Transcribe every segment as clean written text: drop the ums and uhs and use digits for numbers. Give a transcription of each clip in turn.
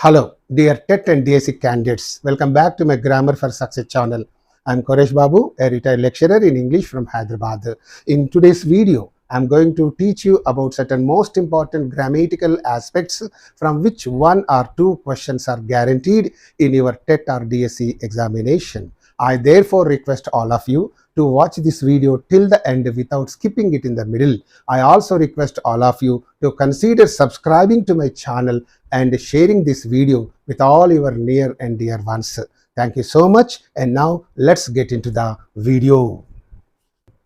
Hello, dear TET and DSC candidates. Welcome back to my Grammar for Success channel. I'm Koresh Babu, a retired lecturer in English from Hyderabad. In today's video, I'm going to teach you about certain most important grammatical aspects from which one or two questions are guaranteed in your TET or DSC examination. I therefore request all of you to watch this video till the end without skipping it in the middle. I also request all of you to consider subscribing to my channel and sharing this video with all your near and dear ones. Thank you so much, and now let's get into the video.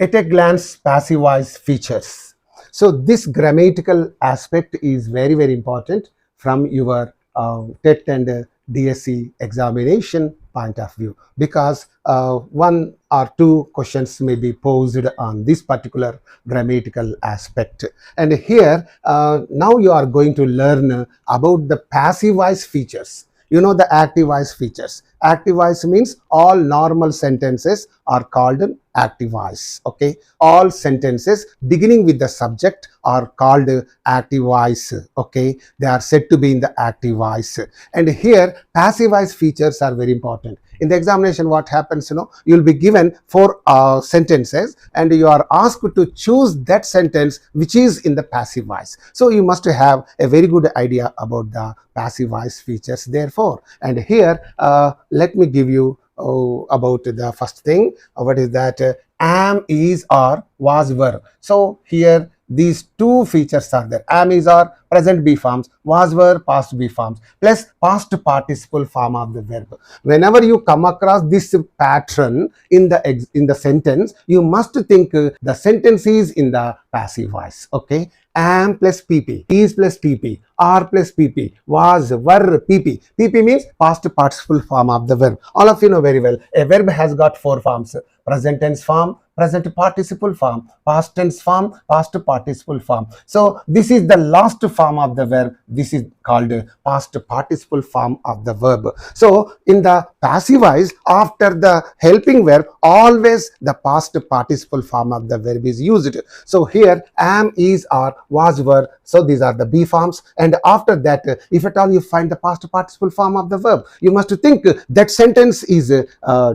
At a glance, passive voice features. So this grammatical aspect is very important from your TET and DSC examination point of view, because one or two questions may be posed on this particular grammatical aspect. And here now you are going to learn about the passive voice features. You know the active voice features. Active voice means all normal sentences are called active voice. Okay, all sentences beginning with the subject are called active voice. Okay, they are said to be in the active voice. And here passive voice features are very important. In the examination, what happens, you'll be given four sentences and you are asked to choose that sentence which is in the passive voice. So you must have a very good idea about the passive voice features therefore. And here let me give you about the first thing. What is that? Am, is, or, was, were. So here these two features are there. Am, is, or present B forms, was, were past B forms, plus past participle form of the verb. Whenever you come across this pattern in the sentence, you must think the sentence is in the passive voice. Okay, am plus pp, is plus pp, are plus pp, was, were, pp. Pp means past participle form of the verb. All of you know very well, a verb has got four forms: present tense form, present participle form, past tense form, past participle form. So this is the last form of the verb. This is called past participle form of the verb. So in the passive voice, after the helping verb, always the past participle form of the verb is used. So here am, is, are, was, were. So these are the B forms. And after that, if at all you find the past participle form of the verb, you must think that sentence is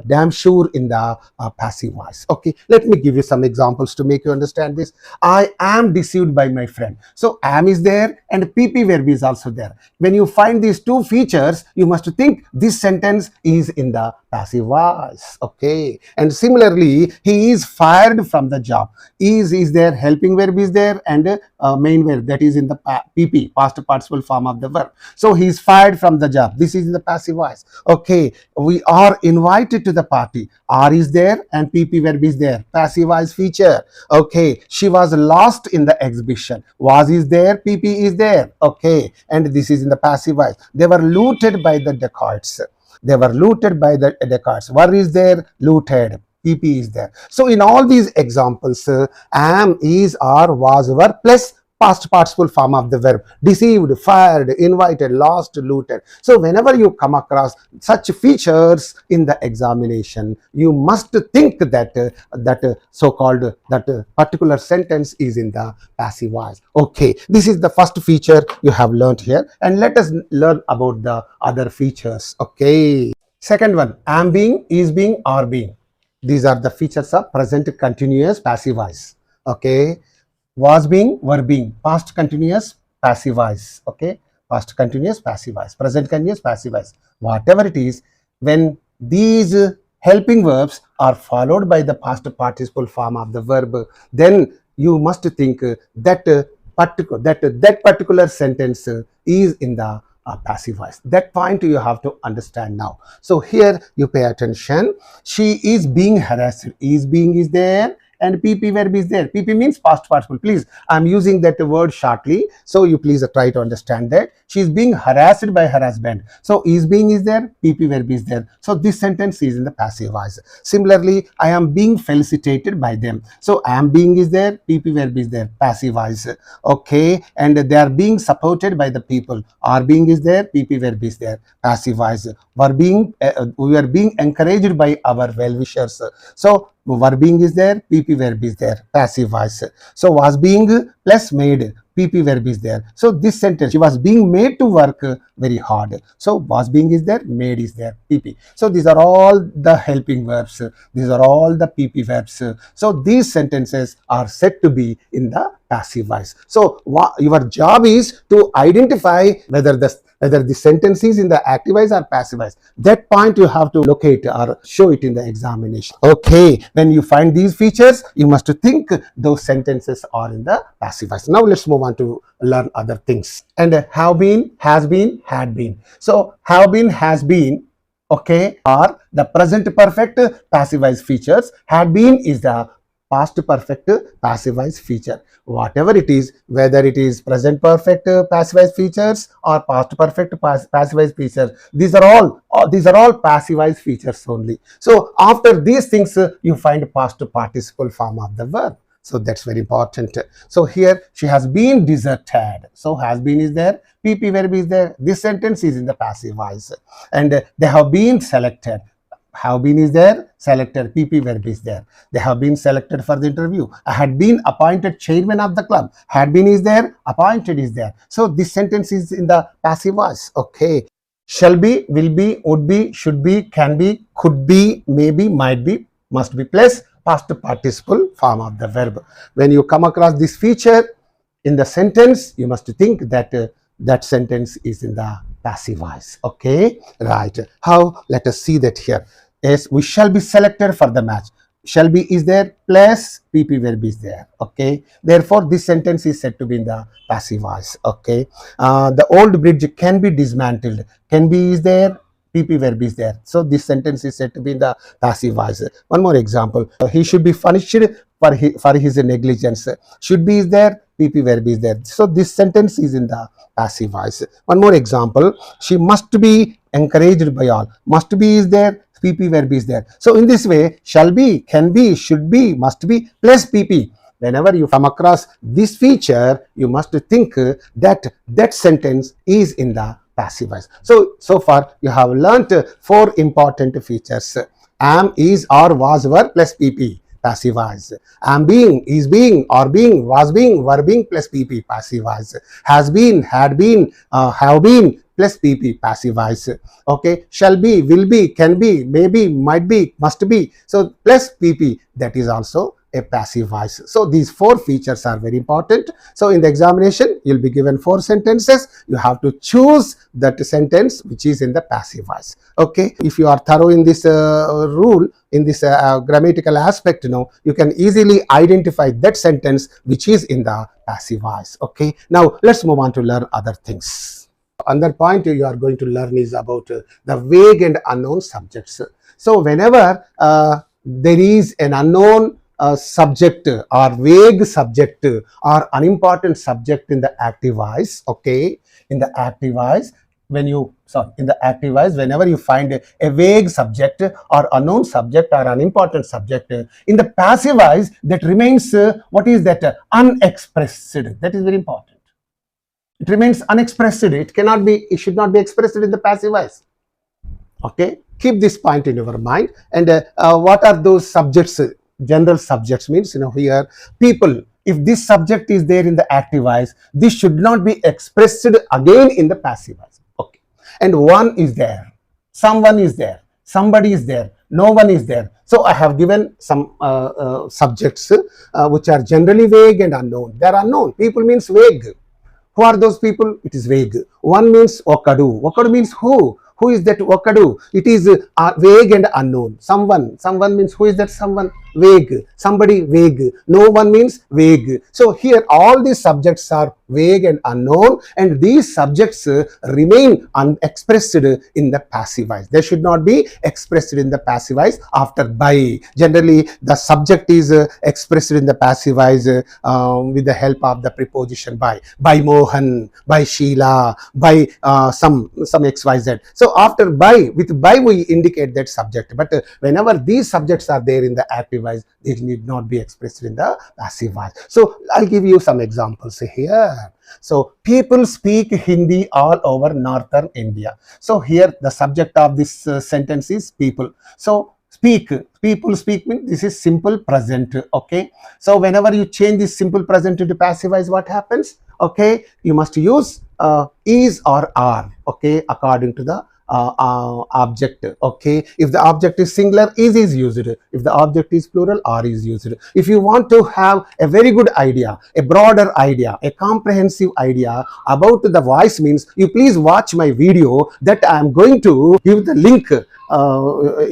damn sure in the passive voice. Okay, let me give you some examples to make you understand this. I am deceived by my friend. So am is there and pp verb is also there. When you find these two features, you must think this sentence is in the passive voice. Okay, and similarly, he is fired from the job. Is there, helping verb is there, and main verb, that is in the pp, past participle form of the verb. So he is fired from the job. This is in the passive voice. Okay, we are invited to the party. Are is there and pp verb is there, passive voice feature. Okay, she was lost in the exhibition. Was is there, pp is there. Okay, and this is in the passive voice. They were looted by the dacoits. They were looted by the dacoits. Were is there, looted, pp is there. So in all these examples, am, is, are, was, were plus past participle form of the verb. Deceived, fired, invited, lost, looted. So whenever you come across such features in the examination, you must think that so-called particular sentence is in the passive voice. Okay, this is the first feature you have learned here, and let us learn about the other features. Okay, second one, am being, is being, are being. These are the features of present continuous passive voice. Okay, was being, were being, past continuous passive voice. Okay, past continuous passive voice, present continuous passive voice, whatever it is, when these helping verbs are followed by the past participle form of the verb, then you must think that particular sentence is in the passive voice. That point you have to understand now. So here you pay attention. She is being harassed. Is being is there and pp verb is there. Pp means past participle. Please, I am using that word shortly, so you please try to understand that. She is being harassed by her husband. So is being is there, pp verb is there. So this sentence is in the passive voice. Similarly, I am being felicitated by them. So am being is there, pp verb is there, passive voice. Okay, and they are being supported by the people. Are being is there, pp verb is there, passive voice. We are being encouraged by our well-wishers. So were being is there, pp verb is there, passive voice. So was being plus made, PP verb is there. So this sentence, she was being made to work very hard. So was being is there, made is there, PP. So these are all the helping verbs. These are all the PP verbs. So these sentences are said to be in the passive voice. So your job is to identify whether the sentence is in the active voice or passive voice. That point you have to locate or show it in the examination. Okay, when you find these features, you must think those sentences are in the passive voice. Now let's move on to learn other things. And have been, has been, had been. So have been, has been, okay, are the present perfect passive voice features. Had been is the past perfect passive voice feature. Whatever it is, whether it is present perfect passive voice features or past perfect passive voice features, these are all passive voice features only. So after these things, you find past participle form of the verb. So that's very important. So here she has been deserted. So has been is there, PP verb is there. This sentence is in the passive voice. And they have been selected. Have been is there, selected, PP verb is there. They have been selected for the interview. I had been appointed chairman of the club. Had been is there, appointed is there. So this sentence is in the passive voice. Okay. Shall be, will be, would be, should be, can be, could be, maybe, might be, must be, plus past participle form of the verb. When you come across this feature in the sentence, you must think that that sentence is in the passive voice. Okay, right. How? Let us see that here. Yes, we shall be selected for the match. Shall be is there, plus PP verb is there. Okay, therefore this sentence is said to be in the passive voice. Okay, the old bridge can be dismantled. Can be is there, PP verb is there. So this sentence is said to be in the passive voice. One more example. He should be punished for his negligence. Should be is there, PP verb is there. So this sentence is in the passive voice. One more example. She must be encouraged by all. Must be is there, PP verb is there. So in this way, shall be, can be, should be, must be, plus PP. Whenever you come across this feature, you must think that that sentence is in the passive voice. So far you have learnt 4 important features. Am, is, or, was, were, plus PP, passive voice. Am being, is being, or being, was being, were being, plus PP, passive voice. Has been, had been, have been, plus PP, passive voice. Okay, shall be, will be, can be, maybe, might be, must be. So plus PP, that is also a passive voice. So these 4 features are very important. So in the examination, you'll be given 4 sentences. You have to choose that sentence which is in the passive voice. Okay, if you are thorough in this rule, in this grammatical aspect, you can easily identify that sentence which is in the passive voice. Okay, now let's move on to learn other things. Another point you are going to learn is about the vague and unknown subjects. So whenever there is an unknown subject or vague subject or unimportant subject in the active voice, okay, in the active voice, whenever you find a vague subject or unknown subject or unimportant subject in the passive voice, that remains what is that, unexpressed. That is very important. It remains unexpressed. It should not be expressed in the passive voice. Okay, keep this point in your mind. And what are those subjects? General subjects means, here, people. If this subject is there in the active voice, this should not be expressed again in the passive voice. Okay, and one is there, someone is there, somebody is there, no one is there. So I have given some subjects which are generally vague and unknown. They are unknown. People means vague. Who are those people? It is vague. One means Wakadu. Wakadu means who? Who is that Wakadu? It is vague and unknown. Someone means who is that someone? Vague. Somebody, vague. No one means vague. So here all these subjects are vague and unknown, and these subjects remain unexpressed in the passive voice. They should not be expressed in the passive voice after by. Generally, the subject is expressed in the passive voice with the help of the preposition by. By Mohan, by Sheila, by some XYZ. So after by, with by we indicate that subject. But whenever these subjects are there in the active voice, they need not be expressed in the passive voice. So I'll give you some examples here. So people speak Hindi all over northern India. So here the subject of this sentence is people. So speak, people speak means this is simple present. Okay, so whenever you change this simple present into passive voice, what happens? Okay, you must use is or are, okay, according to the object. Okay, if the object is singular, is used. If the object is plural, are is used. If you want to have a very good idea, a broader idea, a comprehensive idea about the voice means, you please watch my video that I am going to give the link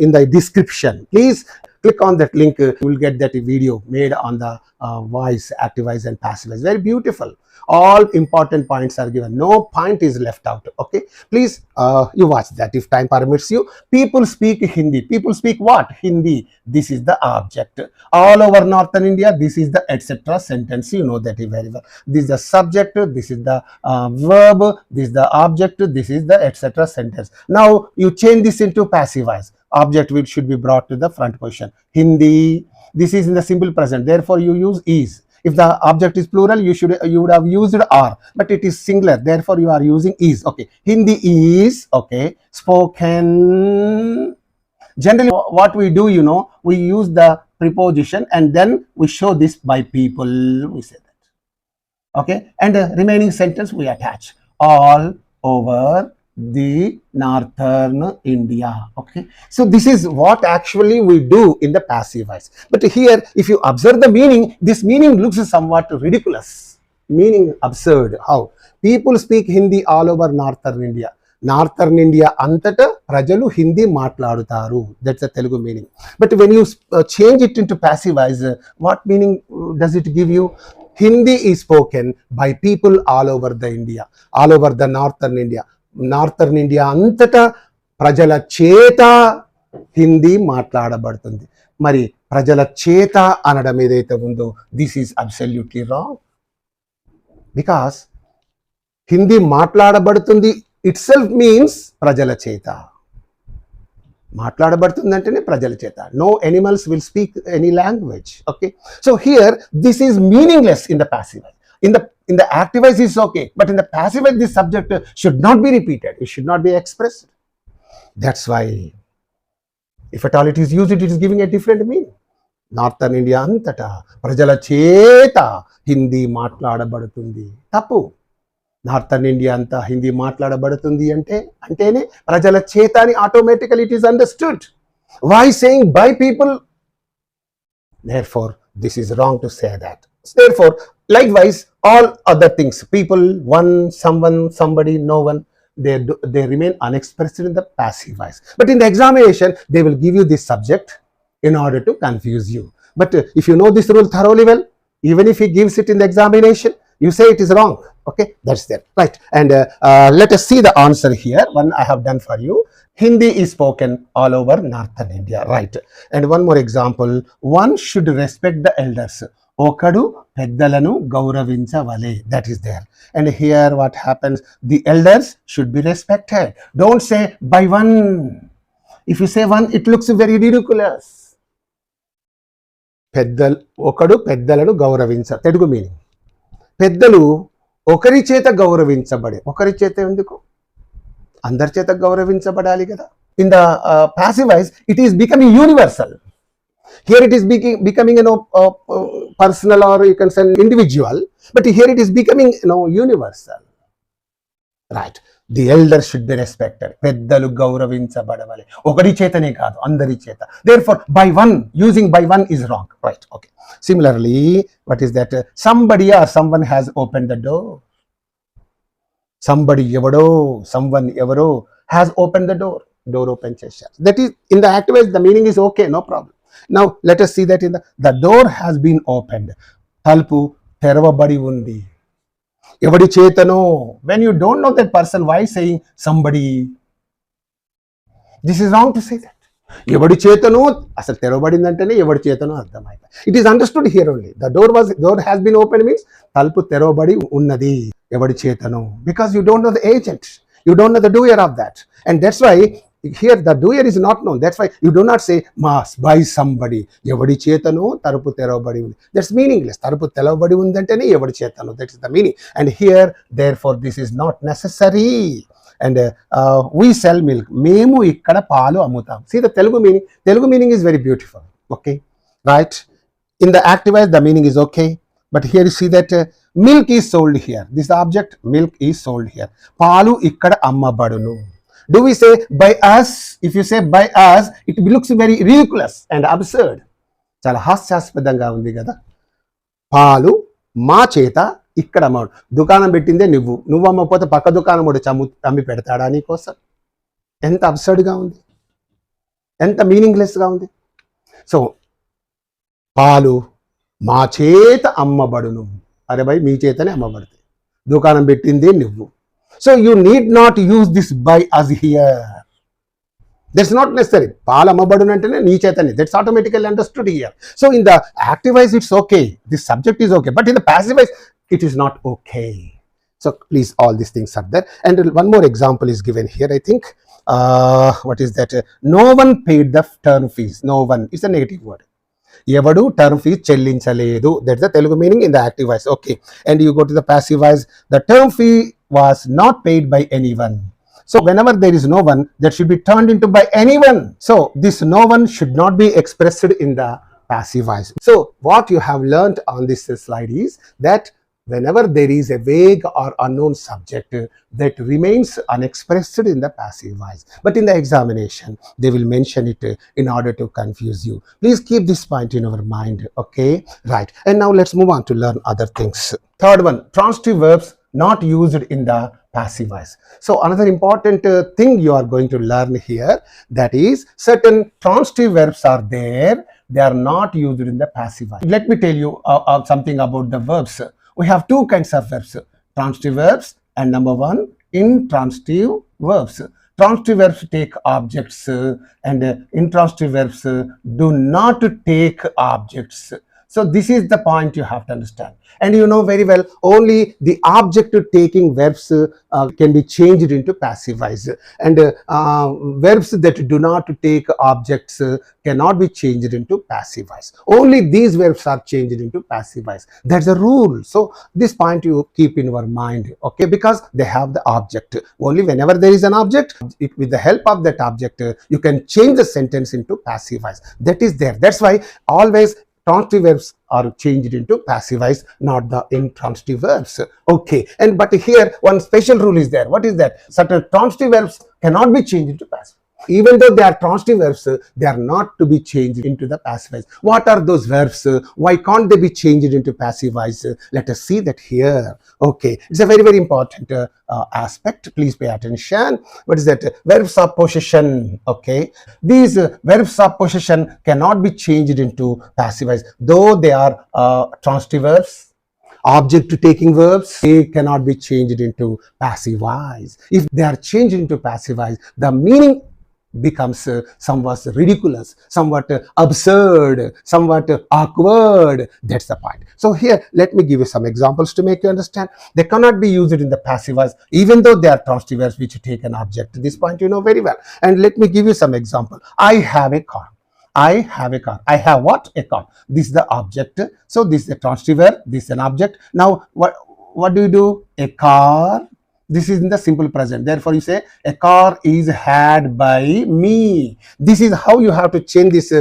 in the description. Please click on that link. You will get that video made on the voice, active voice and passive voice. Very beautiful. All important points are given. No point is left out. Okay, please you watch that if time permits you. People speak Hindi. People speak what? Hindi. This is the object. All over northern India, this is the etc. sentence. You know that very well. This is the subject. This is the verb. This is the object. This is the etc. sentence. Now you change this into passive voice. Object which should be brought to the front position. Hindi. This is in the simple present. Therefore, you use is. If the object is plural, you would have used are, but it is singular. Therefore, you are using is. Okay, Hindi is, okay, spoken. Generally, what we do, you know, we use the preposition and then we show this by people. We say that. Okay, and the remaining sentence we attach. All over the northern India. Okay, so this is what actually we do in the passive voice. But here, if you observe the meaning, this meaning looks somewhat ridiculous. Meaning absurd. How? People speak Hindi all over northern India. Northern India antata prajalu Hindi matladutaru. That's the Telugu meaning. But when you change it into passive voice, what meaning does it give you? Hindi is spoken by people all over the India, all over the northern India. Northern India అంతటా ప్రజల చేత హిందీ మాట్లాడబడుతుంది. మరి ప్రజల చేత అనడం ఏదైతే ఉందో, this is absolutely wrong. Because Hindi మాట్లాడబడుతుంది ఇట్ సెల్ఫ్ మీన్స్ ప్రజల చేత. మాట్లాడబడుతుంది అంటేనే ప్రజల చేత. No animals will speak any language. Okay, so here this is meaningless in the passive. In the active voice is okay, but in the passive voice this subject should not be repeated. It should not be expressed. That's why if at all it is used, it is giving a different meaning. Northern India antata prajala cheta Hindi మాట్లాడబడుతుంది. తప్పు. Northern India అంతా హిందీ మాట్లాడబడుతుంది అంటేనే ప్రజల చేత అని automatical it is understood. Why saying by people? Therefore, this is wrong to say that. Therefore, likewise, all other things, people, one, someone, somebody, no one, they remain unexpressed in the passive voice. But in the examination, they will give you this subject in order to confuse you. But if you know this rule thoroughly well, even if he gives it in the examination, you say it is wrong. Okay, that's there. Right. And let us see the answer here. One I have done for you. Hindi is spoken all over northern India. Right. And one more example. One should respect the elders. ఒకడు పెద్దలను గౌరవించవలే. That is there. And here what happens? The elders should be respected. Don't say by one. If you say one, it looks very ridiculous. ఒకడు పెద్దలను గౌరవించ. Telugu meaning. పెద్దలు ఒకరి చేత గౌరవించబడే. ఒకరి చేత ఎందుకు? అందరి చేత గౌరవించబడాలి కదా. In the passive voice, it is becoming universal. Here it is becoming personal, or you can say individual, but here it is becoming universal. Right. The elders should be respected. పెద్దలు గౌరవించబడవాలి. ఒకరి చేతనే కాదు, అందరి చేత. Therefore, by one, using by one is wrong. Right. Okay. Similarly, what is that? Somebody or someone has opened the door. Somebody ఎవడో, someone ఎవరో has opened the door. Door open చేశారు. That is in the active voice, the meaning is okay, no problem. Now let us see that in the door has been opened. తలుపు తెరవబడి ఉంది. ఎవడి చేతనో. When you don't know that person, why saying somebody? This is wrong to say that. ఎవడి చేతనో అసలు తెరవబడిందంటేనే ఎవడి చేతనో అర్థమైంది. It is understood here only. The door has been opened means తలుపు తెరవబడి ఉన్నది. ఎవడి చేతనో. Because you don't know the agent. You don't know the doer of that. And that's why here the doer is not known. That's why you do not say mass by somebody. ఎవడి చేతనో తలుపు తెరవబడి ఉంది. That's meaningless. తలుపు తెరవబడి ఉందంటేనే ఎవడి చేతనో. That is the meaning. And here, therefore, this is not necessary. and we sell milk. Memu ikkada paalu ammutam. See the Telugu meaning. Telugu meaning is very beautiful. Okay, right? In the active voice, the meaning is okay, but here you see that milk is sold here. This is the object. Milk is sold here. Paalu ikkada ammabadunu. Do we say by us? If you say by us, it looks very ridiculous and absurd. చాలా హాస్యాస్పదంగా ఉంది కదా. పాలు మా చేత ఇక్కడ అమ్మడు. దుకాణం పెట్టిందే నువ్వు అమ్మకపోతే పక్క దుకాణం కూడా అమ్మి పెడతాడా నీకోసం? ఎంత అబ్సర్డ్గా ఉంది, ఎంత మీనింగ్లెస్గా ఉంది. సో పాలు మా చేత అమ్మబడును. అరే భయ్, మీ చేతనే అమ్మబడతాయి, దుకాణం పెట్టిందే నువ్వు. So you need not use this by us here. That's not necessary. పాలు అమ్మబడును అంటేనే నీ చేతనే. That's automatically understood here. So in the active voice it's okay. This subject is okay. But in the passive voice it is not okay. So please, all these things are there. And one more example is given here, I think. What is that? No one paid the term fees. No one. It's a negative word. ఎవడు term fees చెల్లించలేదు. That's the Telugu meaning in the active voice. Okay. And you go to the passive voice. The term fee was not paid by anyone. So whenever there is no one, that should be turned into by anyone. So this no one should not be expressed in the passive voice. So what you have learnt on this slide is that whenever there is a vague or unknown subject, that remains unexpressed in the passive voice. But in the examination, they will mention it in order to confuse you. Please keep this point in our mind. Okay, right. And now let's move on to learn other things. Third one, transitive verbs not used in the passive voice. So another important thing you are going to learn here, that is certain transitive verbs are there, they are not used in the passive voice. Let me tell you something about the verbs. We have two kinds of verbs, transitive verbs and number one, intransitive verbs. Transitive verbs take objects and intransitive verbs do not take objects. So this is the point you have to understand. And you know very well, only the object taking verbs can be changed into passive voice. And verbs that do not take objects cannot be changed into passive voice. Only these verbs are changed into passive voice. That's the rule. So this point you keep in your mind, okay, because they have the object. Only whenever there is an object, with the help of that object, you can change the sentence into passive voice. That is there. That's why always transitive verbs are changed into passive voice, not the intransitive verbs. Okay, and but here one special rule is there. What is that? Certain transitive verbs cannot be changed into passive. Even though they are transitive verbs, they are not to be changed into the passive voice. What are those verbs? Why can't they be changed into passive voice? Let us see that here. Okay, it's a very, very important aspect. Please pay attention. What is that? Verbs of possession. Okay, these verbs of possession cannot be changed into passive voice, though they are transitive verbs. Object taking verbs, they cannot be changed into passive voice. If they are changed into passive voice, the meaning becomes somewhat ridiculous, somewhat absurd, somewhat awkward. That's the point. So here, let me give you some examples to make you understand. They cannot be used in the passive voice, even though they are transitive verbs which take an object. This point you know very well. And let me give you some example. I have a car. I have a car. I have what? A car. This is the object. So this is a transitive verb. This is an object. Now what do you do? A car. This is in the simple present. Therefore you say a car is had by me. This is how you have to change this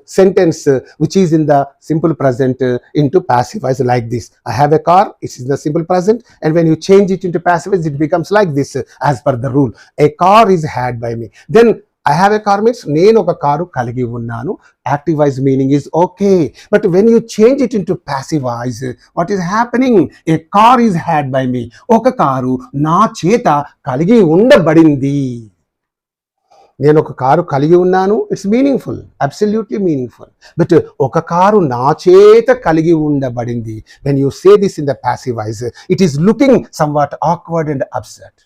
sentence which is in the simple present into passive voice, like this. I have a car. It is in the simple present, and when you change it into passive voice, it becomes like this as per the rule. A car is had by me. Then I have a car means నేను ఒక car కలిగి ఉన్నాను. Active voice meaning is okay. But when you change it into passive voice, what is happening? A car is had by me. ఒక car నా చేత కలిగి ఉండబడింది. నేను ఒక కారు కలిగి ఉన్నాను. It's meaningful, absolutely meaningful. But ఒక కారు నా చేత కలిగి ఉండబడింది. When you say this in the passive voice, it is looking somewhat awkward and absurd.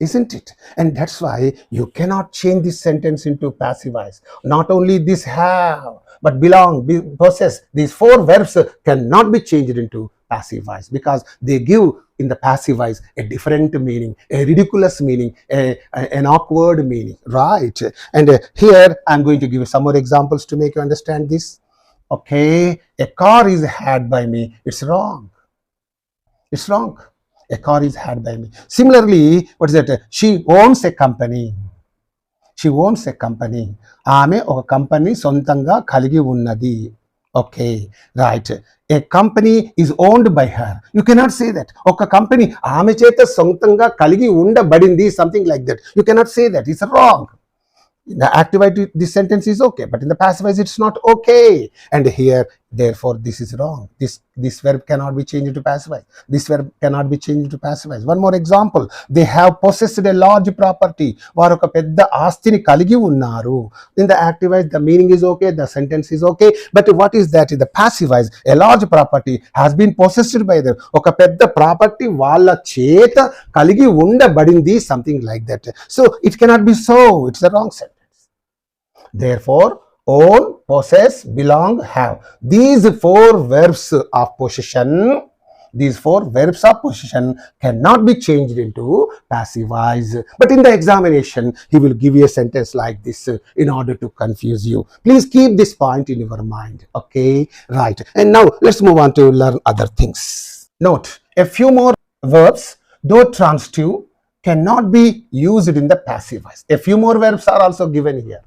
Isn't it? And that's why you cannot change this sentence into passive voice. Not only this have, but belong, possess, these four verbs cannot be changed into passive voice because they give in the passive voice a different meaning, a ridiculous meaning, an awkward meaning, right? And here I'm going to give you some more examples to make you understand this. Okay, a car is had by me. It's wrong. It's wrong. A car is had by me. Similarly, what is that? She owns a company. She owns a company. ఆమె ఒక company సొంతంగా కలిగి ఉన్నది. Okay, right. A company is owned by her. You cannot say that. ఒక company ఆమె చేత సొంతంగా కలిగి ఉండబడింది, something like that. You cannot say that. It's wrong. In the active this sentence is okay, but in the passive it's not okay. And here, therefore, this is wrong. This verb cannot be changed to passive. This verb cannot be changed to passive. One more example. They have possessed a large property. వారు ఒక పెద్ద ఆస్తిని కలిగి ఉన్నారు. In the active the meaning is okay, the sentence is okay, but what is that? In the passive a large property has been possessed by them. ఒక పెద్ద property వాళ్ళ చేత కలిగి ఉండబడింది, something like that. So it cannot be so. It's the wrong sentence. Therefore, own, possess, belong, have. These four verbs of possession cannot be changed into passive voice. But in the examination, he will give you a sentence like this in order to confuse you. Please keep this point in your mind. Okay, right. And now let's move on to learn other things. Note, a few more verbs, though transitive, cannot be used in the passive voice. A few more verbs are also given here.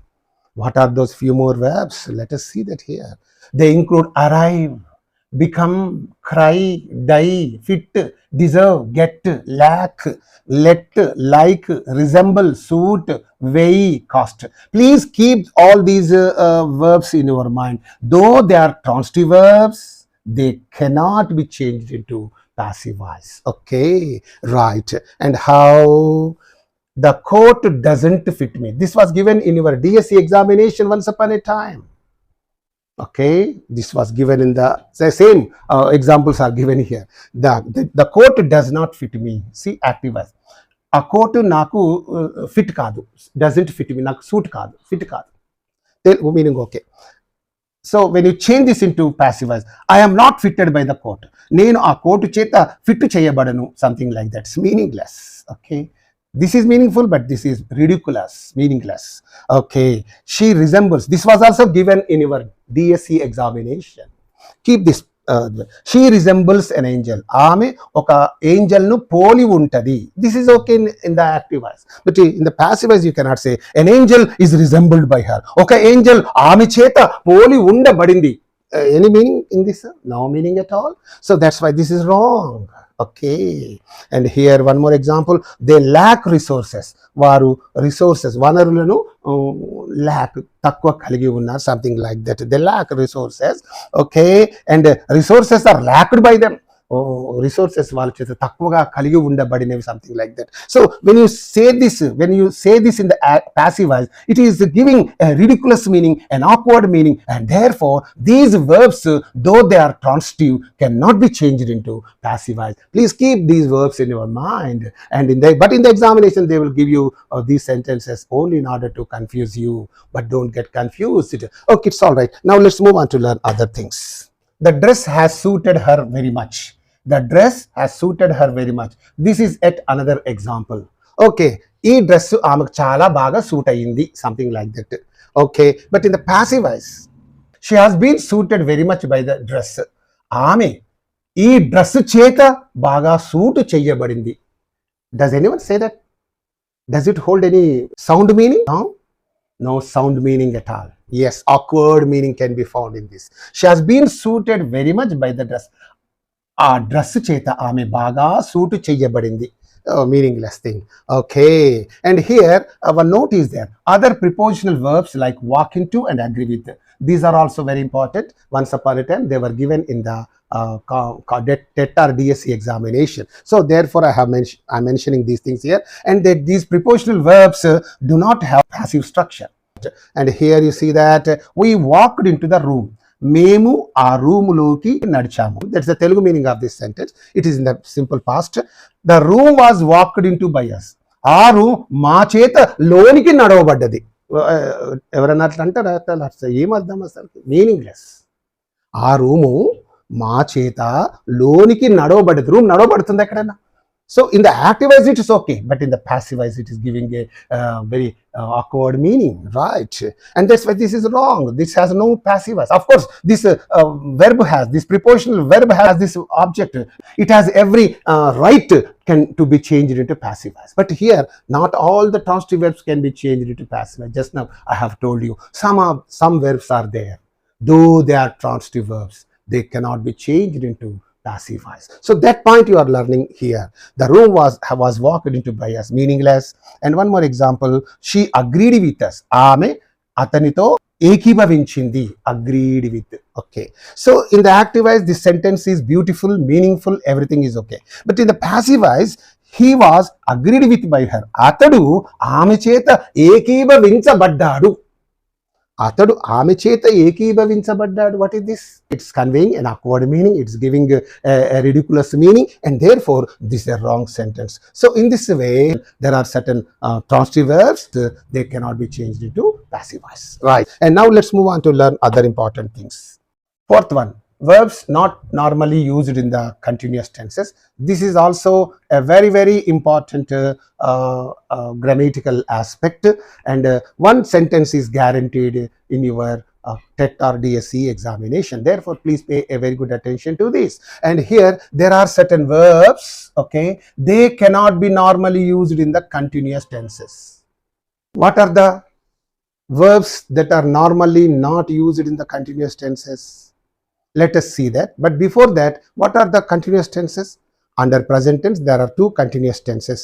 What are those few more verbs? Let us see that here. They include arrive, become, cry, die, fit, deserve, get, lack, let, like, resemble, suit, weigh, cost. Please keep all these verbs in your mind. Though they are transitive verbs, they cannot be changed into passive voice. Okay, right. And how? The coat doesn't fit me. This was given in your DSC examination once upon a time. Okay, this was given in the same examples are given here. The coat does not fit me. See, active voice. A coat naku fit kaadu, doesn't fit me. Naku suit kaadu, fit kaadu. Telugu meaning okay. So when you change this into passive voice, I am not fitted by the coat. Nenu aa coat cheta fit cheyabadanu, something like that. It's meaningless. Okay. This is meaningful, but this is ridiculous, meaningless. Okay, she resembles. This was also given in your DSC examination. Keep this. She resembles an angel. Aame oka angel nu poli untadi. This is okay in the active voice, but in the passive voice you cannot say an angel is resembled by her. Oka angel aame cheta poli undabadindi. Any meaning in this? No meaning at all. So that's why this is wrong. Okay, and here one more example. They lack resources. Varu resources, vanarulanu lack, takkuva kaligi unnaru, something like that. They lack resources. Okay, and resources are lacked by them. Resources వాళ్ళ చేత తక్కువగా కలిగి ఉండబడినవి, something like that. So when you say this in the passive voice, it is giving a ridiculous meaning, an awkward meaning, and therefore these verbs, though they are transitive, cannot be changed into passive voice. Please keep these verbs in your mind, and but in the examination they will give you these sentences only in order to confuse you. But don't get confused. Okay, it's all right. Now let's move on to learn other things. The dress has suited her very much. The dress has suited her very much. This is yet another example. Okay, ee dress aamaku chaala baga suit ayindi, something like that. Okay, but in the passive voice, she has been suited very much by the dress. Aame ee dress cheta baga suit cheyabadindi. Does anyone say that? Does it hold any sound meaning? No sound meaning at all. Yes, awkward meaning can be found in this. She has been suited very much by the dress. ఆ dress చేత ఆమె బాగా suit చేయబడింది. Meaningless thing. Okay, and here our note is there. Other prepositional verbs like walk into and agree with. These are also very important. Once upon a time they were given in the TET or DSC examination. So therefore I'm mentioning these things here, and that these prepositional verbs do not have passive structure. And here you see that we walked into the room. మేము ఆ రూములోకి నడిచాము. That's the Telugu meaning of this sentence. It is in the simple past. The room was walked into by us. ఆ room మా చేత లోనికి నడవబడ్డది. ఎవరన్నా అట్లా అంటారా? ఏమర్థం అసలు? మీనింగ్లెస్. ఆ రూము మా చేత లోనికి నడవబడ్డది. రూమ్ నడవబడుతుంది ఎక్కడైనా? So in the active voice it is okay, but in the passive voice it is giving a very awkward meaning, right? And that's why this is wrong. This has no passive voice. Of course, this verb has, this prepositional verb has this object. It has every right to be changed into passive voice. But here, not all the transitive verbs can be changed into passive voice. Just now I have told you some verbs are there, though they are transitive verbs, they cannot be changed into passive voice. So that point you are learning here. The room was walked into by us, meaningless. And one more example, she agreed with us. Aame atanito ekibhavinchindi, agreed with. Okay. So in the active voice, this sentence is beautiful, meaningful, everything is okay. But in the passive voice, he was agreed with by her. Atadu aame cheta ekibhavinchabaddadu. అతడు ఆమె చేత ఏకీభవించబడ్డాడు. What is this? It's conveying an awkward meaning, it's giving a ridiculous meaning, and therefore this is a wrong sentence. So in this way, there are certain transitive verbs, they cannot be changed into passive voice, right? And now let's move on to learn other important things. Fourth one, verbs not normally used in the continuous tenses. This is also a very, very important grammatical aspect, and one sentence is guaranteed in your TET or DSC examination. Therefore, please pay a very good attention to this. And here there are certain verbs, okay, they cannot be normally used in the continuous tenses. What are the verbs that are normally not used in the continuous tenses? Let us see that. But before that, what are the continuous tenses? Under present tense, there are two continuous tenses.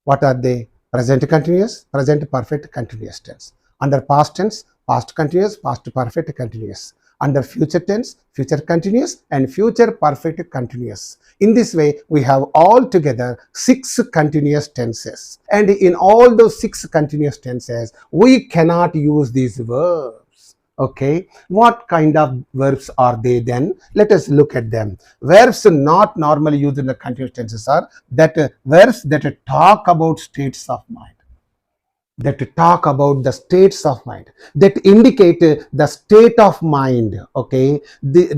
What are they? Present continuous, present perfect continuous tense. Under past tense, past continuous, past perfect continuous. Under future tense, future continuous and future perfect continuous. In this way, we have altogether 6 continuous tenses. And in all those 6 continuous tenses, we cannot use these verbs. Okay, what kind of verbs are they then? Let us look at them. Verbs not normally used in the continuous tenses are that verbs that talk about states of mind, that talk about the states of mind, that indicate the state of mind, okay,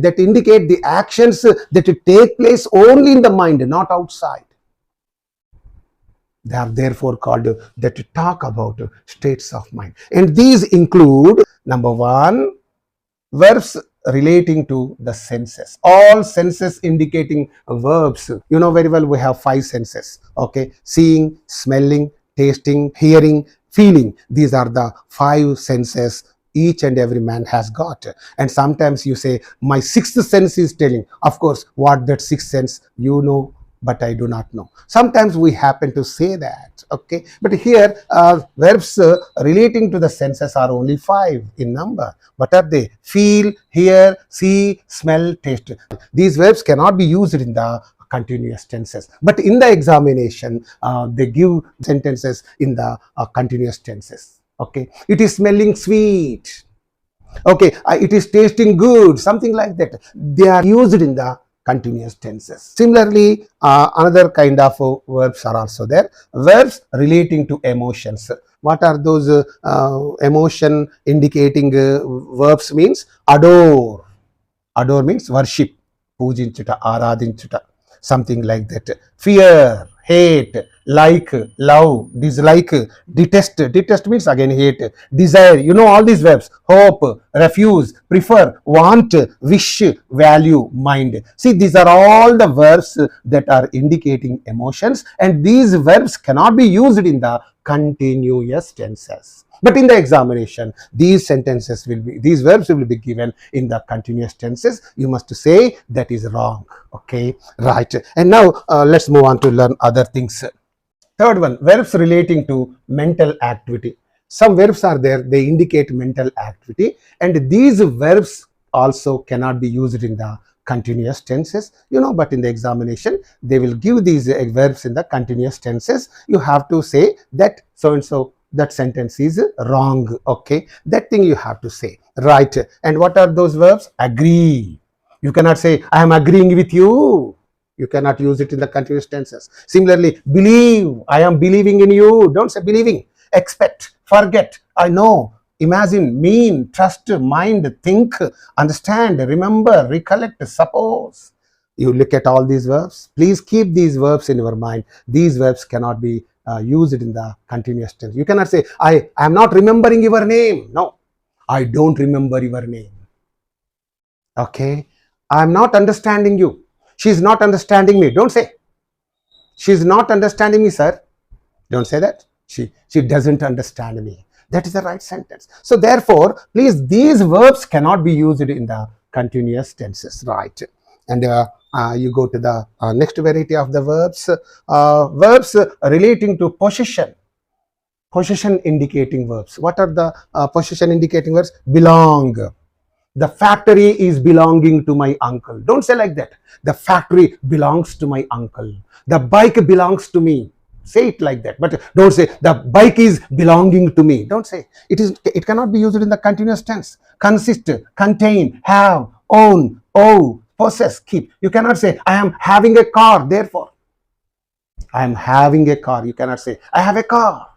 that indicate the actions that take place only in the mind, not outside. They are therefore called that talk about states of mind. And these include, number 1, verbs relating to the senses. All senses indicating verbs. You know very well we have 5 senses. Okay, seeing, smelling, tasting, hearing, feeling. These are the 5 senses each and every man has got. And sometimes you say, my 6th sense is telling. Of course, what that 6th sense, you know, but I do not know. Sometimes we happen to say that, okay. But here, verbs relating to the senses are only 5 in number. What are they? Feel, hear, see, smell, taste. These verbs cannot be used in the continuous tenses. But in the examination, they give sentences in the continuous tenses. Okay. It is smelling sweet. Okay. It is tasting good. Something like that. They are used in the continuous tenses. Similarly, another kind of verbs are also there. Verbs relating to emotions. What are those emotion indicating verbs means? Adore. Adore means worship. Pujinchuta, aradinchuta. Something like that. Fear, hate, like, love, dislike, detest. Detest means again hate. Desire. You know all these verbs. Hope, refuse, prefer, want, wish, value, mind. See, these are all the verbs that are indicating emotions, and these verbs cannot be used in the continuous tenses. But in the examination, these verbs will be given in the continuous tenses. You must say that is wrong. Okay, right. And now let's move on to learn other things. Third one, verbs relating to mental activity. Some verbs are there, they indicate mental activity, and these verbs also cannot be used in the continuous tenses, you know, but in the examination, they will give these verbs in the continuous tenses. You have to say that so and so, that sentence is wrong. Okay, that thing you have to say, right? And what are those verbs? Agree. You cannot say, I am agreeing with you. You cannot use it in the continuous tenses. Similarly, believe. I am believing in you. Don't say believing. Expect, forget, I know, imagine, mean, trust, mind, think, understand, remember, recollect, suppose. You look at all these verbs. Please keep these verbs in your mind. These verbs cannot be used in the continuous tense. You cannot say, I am not remembering your name. No, I don't remember your name. Okay, I am not understanding you. She is not understanding me. Don't say, she is not understanding me, sir. Don't say that. She doesn't understand me. That is the right sentence. So therefore, please, these verbs cannot be used in the continuous tenses, right? And you go to the next variety of the verbs. Verbs relating to possession. Possession indicating verbs. What are the possession indicating verbs? Belong. The factory is belonging to my uncle. Don't say like that. The factory belongs to my uncle. The bike belongs to me. Say it like that, but don't say the bike is belonging to me. Don't say it is. It cannot be used in the continuous tense. Consist, contain, have, own, owe, possess, keep. You cannot say I am having a car. Therefore, I am having a car. You cannot say I have a car.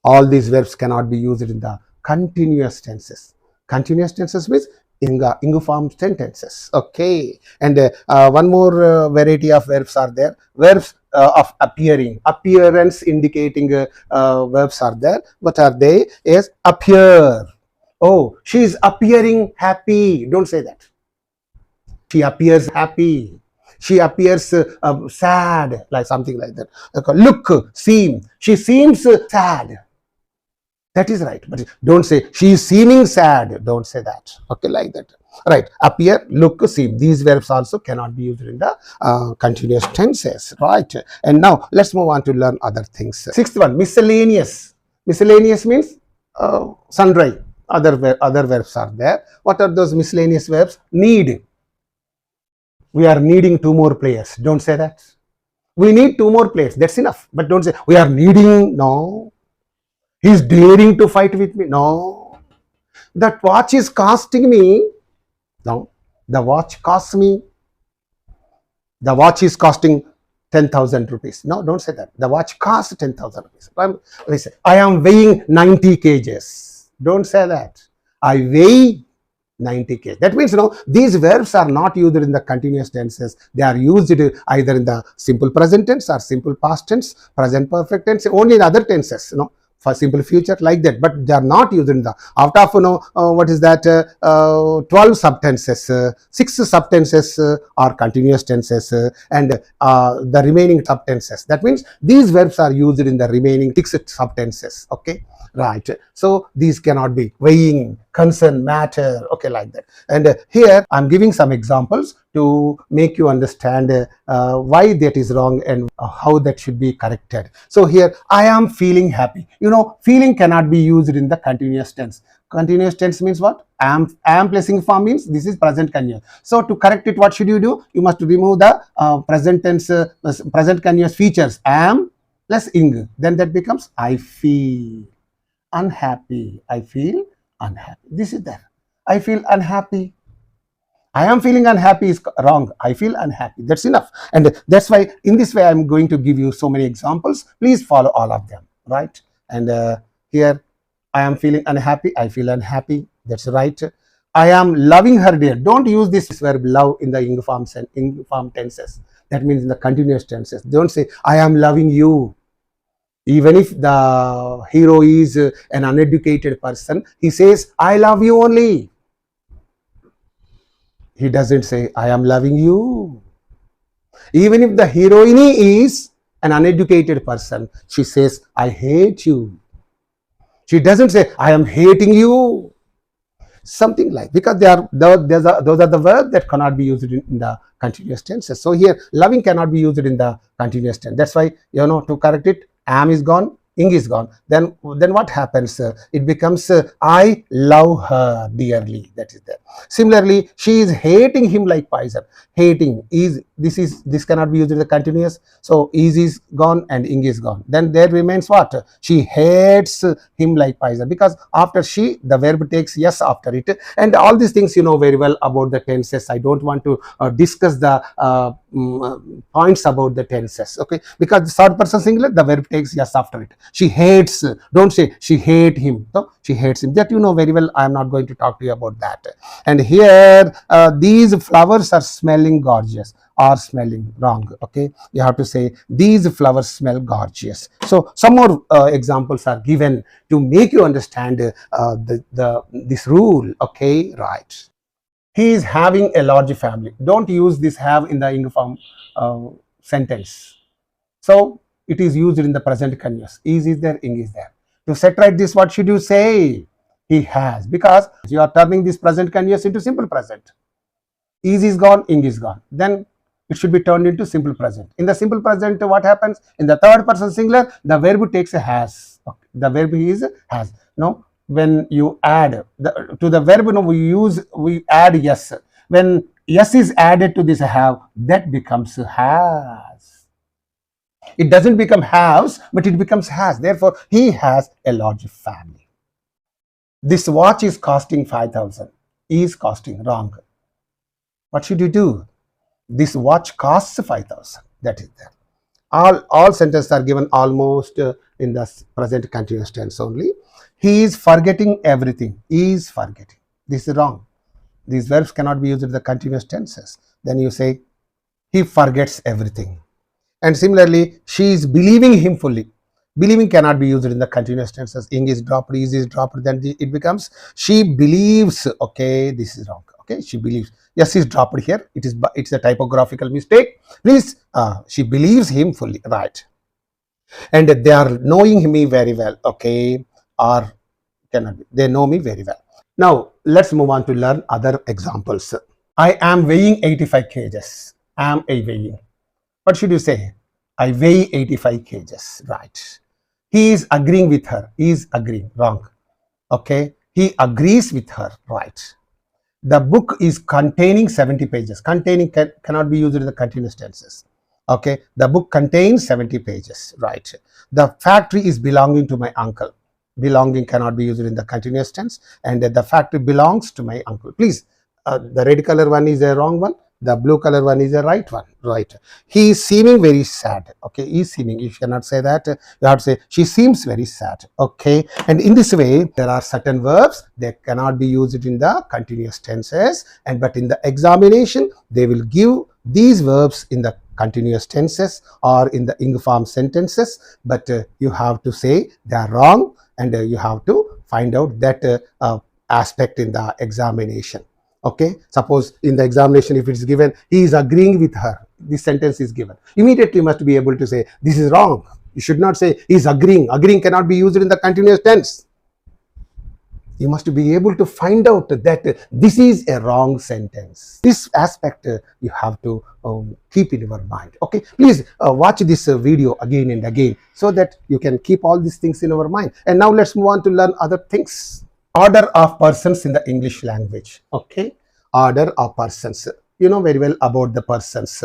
All these verbs cannot be used in the continuous tenses. Continuous tenses means ing form sentences. Okay, and one more variety of verbs are there. Verbs of appearing, appearance indicating verbs are there. What are they? Is appear. Oh, she is appearing happy. Don't say that. She appears happy. She appears sad, like something like that. Look, seem. She seems sad. That is right, but don't say she is seeming sad. Don't say that. Okay, like that. Right. Appear, look, seem. These verbs also cannot be used in the continuous tenses. Right. And now let's move on to learn other things. Sixth one, miscellaneous. Miscellaneous means sundry. Other verbs are there. What are those miscellaneous verbs? Need. We are needing 2 more players. Don't say that. We need 2 more players. That's enough. But don't say we are needing. No. He's daring to fight with me. No. That watch is costing me. No. The watch costs me. The watch is costing 10,000 rupees. No, don't say that. The watch costs 10,000 rupees. I am weighing 90 kgs. Don't say that. I weigh 90 kg. That means, these verbs are not used in the continuous tenses. They are used either in the simple present tense or simple past tense, present perfect tense, only in other tenses, for simple future, like that, but they are not used in the out of what is that 12 subtenses, 6 subtenses are continuous tenses, and the remaining subtenses. That means these verbs are used in the remaining 6 subtenses. Okay, right. So these cannot be weighing, concern, matter. Okay, like that. And here I'm giving some examples to make you understand why that is wrong and how that should be corrected. So here, I am feeling happy. Feeling cannot be used in the continuous tense. Continuous tense means what? Am placing form means this is present continuous. So to correct it, what should you do? You must remove the present tense, present continuous features. Am plus ing. Then that becomes I feel unhappy. I feel unhappy. This is there. I feel unhappy. I am feeling unhappy is wrong. I feel unhappy. That's enough. And that's why in this way I'm going to give you so many examples. Please follow all of them. Right. And here I am feeling unhappy. I feel unhappy. That's right. I am loving her dear. Don't use this verb love in the ing form tenses. That means in the continuous tenses. Don't say I am loving you. Even if the hero is an uneducated person, he says I love you only. He doesn't say, I am loving you. Even if the heroine is an uneducated person, she says, I hate you. She doesn't say, I am hating you. Something like, because those are the verbs that cannot be used in the continuous tenses. So here, loving cannot be used in the continuous tense. That's why, to correct it, am is gone, ing is gone. Then what happens? It becomes I love her dearly. That is there. Similarly, she is hating him like poison. Hating is this cannot be used in the continuous. So is gone and ing is gone. Then there remains what? She hates him like poison, because after she, the verb takes yes after it. And all these things you know very well about the tenses. I don't want to discuss the points about the tenses, okay, because the third person singular, the verb takes yes after it. She hates, don't say she hate him. So she hates him, that you know very well. I am not going to talk to you about that. And here these flowers are smelling gorgeous, or smelling wrong, okay. You have to say these flowers smell gorgeous. So some more examples are given to make you understand this rule, okay, right. He is having a large family. Don't use this have in the ing form sentence. So it is used in the present continuous. Is there, ing is there. To set right this, what should you say? He has, because you are turning this present continuous into simple present. Is gone, ing is gone. Then it should be turned into simple present. In the simple present, what happens? In the third person singular, the verb takes a has. Okay. The verb is has. No, when you add to the verb, no, we add yes. When yes is added to this have, that becomes has. It doesn't become has, but it becomes has. Therefore, he has a large family. This watch is costing 5,000. Is costing, wrong. What should you do? This watch costs 5,000. That is there. All sentences are given almost in the present continuous tense only. He is forgetting everything. Is forgetting. This is wrong. These verbs cannot be used in the continuous tenses. Then you say he forgets everything. And similarly, she is believing him fully. Believing cannot be used in the continuous tenses. Ing is dropped, is dropped, then it becomes she believes. Okay, this is wrong. Okay, she believes. Yes is dropped here. It's a typographical mistake. Please, she believes him fully. Right. And they are knowing me very well. Okay, or cannot be. They know me very well. Now let's move on to learn other examples. I am weighing 85 kgs. Am a weighing. What should you say? I weigh 85 kgs. Right. He is agreeing with her. Is agreeing. Wrong. Okay. He agrees with her. Right. The book is containing 70 pages. Containing cannot be used in the continuous tenses. Okay. The book contains 70 pages. Right. The factory is belonging to my uncle. Belonging cannot be used in the continuous tense. And the factory belongs to my uncle. Please, the red color one is a wrong one. The blue color one is the right one. Right. He is seeming very sad. Okay. He is seeming. You cannot say that. You have to say she seems very sad. Okay. And in this way, there are certain verbs that cannot be used in the continuous tenses. But in the examination, they will give these verbs in the continuous tenses or in the ing form sentences. But you have to say they are wrong, and you have to find out that aspect in the examination. Okay, suppose in the examination, if it is given, he is agreeing with her, this sentence is given. Immediately you must be able to say, this is wrong. You should not say, he is agreeing. Agreeing cannot be used in the continuous tense. You must be able to find out that this is a wrong sentence. This aspect you have to keep in your mind. Okay, please watch this video again and again so that you can keep all these things in our mind. And now let's move on to learn other things. Order of persons in the English language. Okay, order of persons. You know very well about the persons.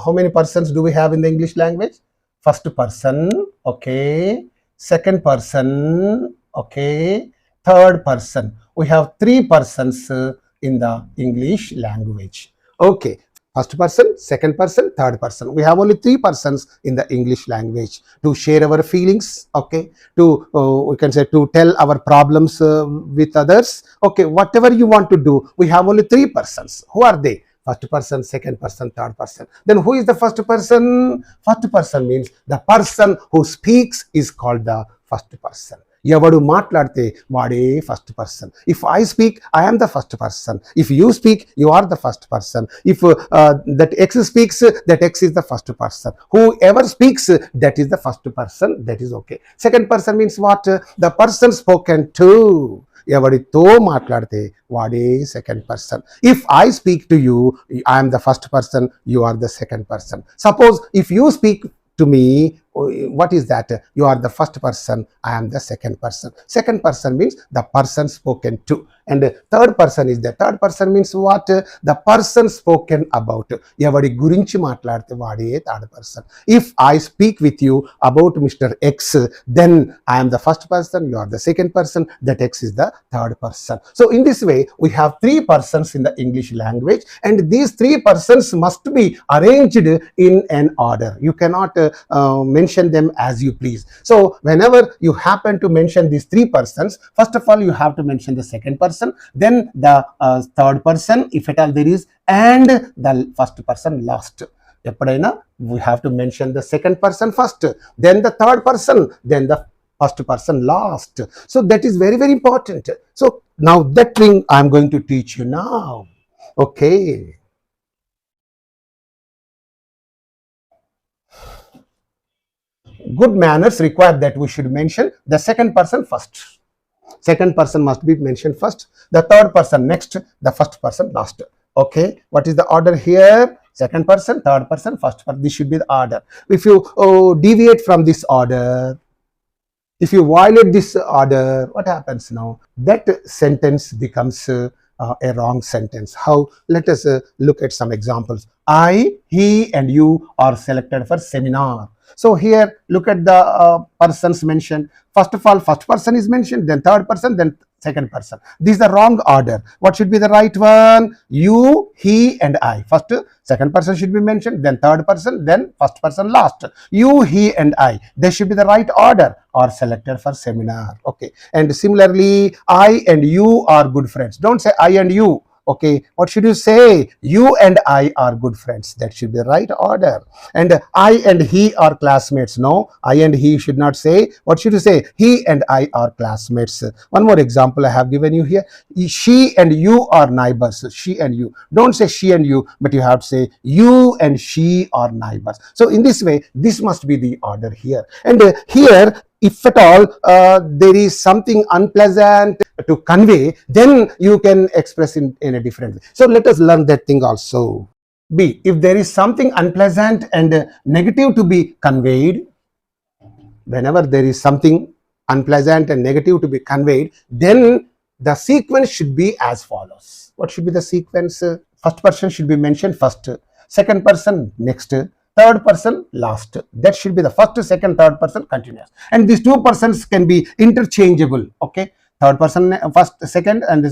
How many persons do we have in the English language? First person, okay. Second person, okay. Third person. We have three persons in the English language. Okay. First person, second person, third person. We have only three persons in the English language to share our feelings, okay, to, we can say, to tell our problems with others. Okay, whatever you want to do, we have only three persons. Who are they? First person, second person, third person. Then who is the first person? First person means the person who speaks is called the first person. ఎవడు మాట్లాడితే వాడే first person. If I speak, I am the first person. If you speak, you are the first person. If that x speaks, that x is the first person. Whoever speaks, that is the first person. That is okay. Second person means what? The person spoken to. ఎవరితో మాట్లాడితే వాడే second person. If I speak to you, I'm the first person, you are the second person. Suppose if you speak to me, what is that? You are the first person, I am the second person. Second person means the person spoken to. And third person is there. Third person means what? The person spoken about. Evadi gurinchi maatladte vaade third person. If I speak with you about Mr. X, then I am the first person, you are the second person, that X is the third person. So in this way, we have three persons in the English language, and these three persons must be arranged in an order. You cannot mention them as you please. So whenever you happen to mention these three persons, first of all, you have to mention the second person, then the third person, if at all there is, and the first person last. Eppudaina we have to mention the second person first, then the third person, then the first person last. So that is very, very important. So now that thing I am going to teach you now. Okay. Good manners require that we should mention the second person first. Second person must be mentioned first, the third person next, the first person last. Okay, what is the order here? Second person, third person, first person. This should be the order. If you deviate from this order, if you violate this order, what happens now? That sentence becomes a wrong sentence. How? Let us look at some examples. I, he and you are selected for seminar. So here, look at the persons mentioned. First of all, first person is mentioned, then third person, then second person. This is the wrong order. What should be the right one? You, he and I. First, second person should be mentioned, then third person, then first person last. You, he and I. They should be the right order, or selected for seminar. Okay. And similarly, I and you are good friends. Don't say I and you. Okay, what should you say? You and I are good friends. That should be the right order. And I and he are classmates. No, I and he should not say. What should you say? He and I are classmates. One more example I have given you here. She and you are neighbors. She and you. Don't say she and you, but you have to say you and she are neighbors. So in this way, this must be the order here. And here, if at all there is something unpleasant to convey, then you can express in a different way. So let us learn that thing also. B, if there is something unpleasant and negative to be conveyed, whenever there is something unpleasant and negative to be conveyed, then the sequence should be as follows. What should be the sequence? First person should be mentioned first, second person next, third person last. That should be the first, second, third person continuous. And these two persons can be interchangeable. Okay, third person first, second, and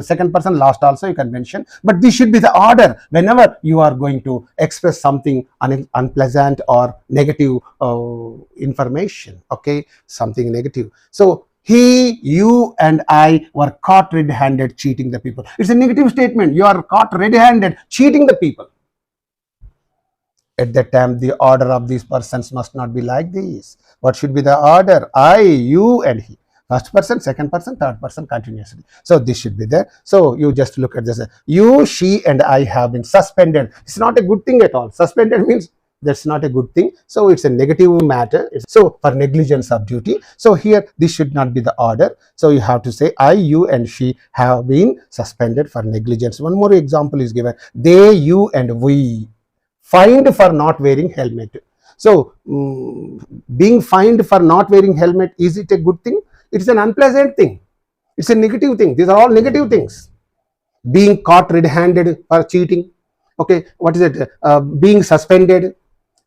second person last also you can mention. But this should be the order whenever you are going to express something unpleasant or negative information. Okay, something negative. So he, you and I were caught red-handed cheating the people. It's a negative statement. You are caught red-handed cheating the people. At that time, the order of these persons must not be like this. What should be the order? I, you and he. First person, second person, third person continuously. So this should be there. So you just look at this. You, she and I have been suspended. It's not a good thing at all. Suspended means that's not a good thing. So it's a negative matter. So for negligence of duty. So here this should not be the order. So you have to say I, you and she have been suspended for negligence. One more example is given. They, you and we fined for not wearing helmet. So being fined for not wearing helmet, is it a good thing? It's an unpleasant thing. It's a negative thing. These are all negative things. Being caught red-handed for cheating. Okay, what is it? Being suspended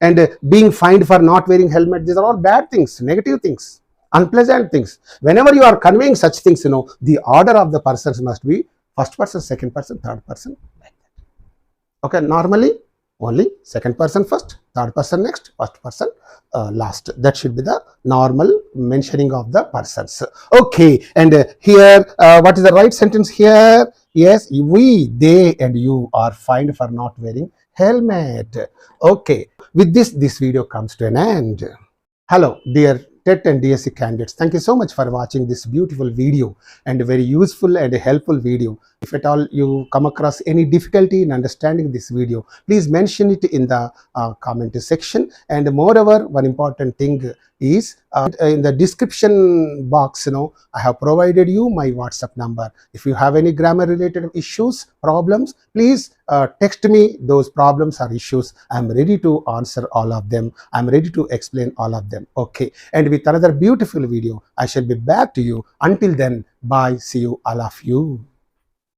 and being fined for not wearing helmet. These are all bad things, negative things, unpleasant things. Whenever you are conveying such things, the order of the persons must be first person, second person, third person, like that. Okay, normally only second person first, third person next, first person last. That should be the normal mentioning of the persons. Okay, and here, what is the right sentence here? Yes, we, they and you are fined for not wearing helmet. Okay, with this video comes to an end. Hello, dear TET and DSC candidates. Thank you so much for watching this beautiful video and a very useful and a helpful video. If at all you come across any difficulty in understanding this video, please mention it in the comment section. And moreover, one important thing is in the description box, I have provided you my WhatsApp number. If you have any grammar related issues, problems, please text me those problems or issues. I'm ready to answer all of them. I'm ready to explain all of them. Okay, and with another beautiful video, I shall be back to you. Until then, bye. See you, all of you.